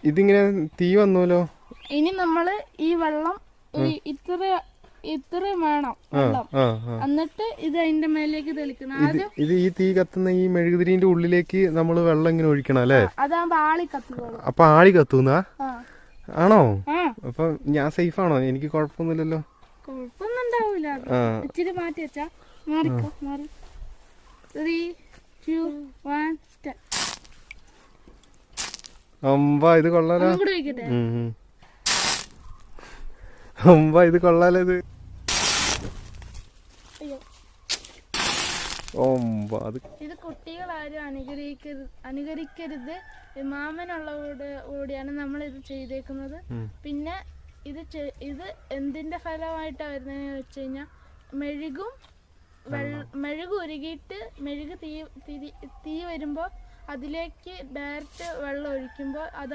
ഇതിങ്ങനെ തീ വന്നല്ലോ. ഇനി നമ്മള് ഈ വെള്ളം ഇത്ര വേണം വെള്ളം, എന്നിട്ട് ഇത് അതിന്റെ മേലേക്ക് തെളിക്കണം. ഇത് ഈ തീ കത്തുന്ന ഈ മെഴുകുതിരിന്റെ ഉള്ളിലേക്ക് നമ്മള് വെള്ളം ഇങ്ങനെ ഒഴിക്കണം അല്ലേ? അതാകുമ്പോ ആളി കത്തുകയുള്ളൂ. അപ്പൊ ആളി കത്തുന്ന ആണോ? അപ്പൊ ഞാൻ സേഫ് ആണോ? എനിക്ക് കുഴപ്പമൊന്നുമില്ലല്ലോ. കുഴപ്പമൊന്നും ഉണ്ടാവൂല. ഇച്ചിരി മാറ്റി വെച്ചാ മാറിക്കോ. മാറി 3, 2, 1 സ്റ്റാർട്ട്. ഇത് കൊള്ളാലോ. കൂടെ വയ്ക്കട്ടെ. ഇത് കൊള്ളാലോ. ഇത് കുട്ടികളാരും അനുകരിക്കരുത്. മാമനുള്ളതോടുകൂടിയാണ് നമ്മൾ ഇത് ചെയ്തേക്കുന്നത്. പിന്നെ ഇത് എന്തിന്റെ ഫലമായിട്ടാണ് വരുന്നതെന്ന് വെച്ച് കഴിഞ്ഞാൽ മെഴുക് ഉരുകിയിട്ട് മെഴുക് തീ വരുമ്പോൾ അതിലേക്ക് ഡയറക്റ്റ് വെള്ളം ഒഴിക്കുമ്പോൾ അത്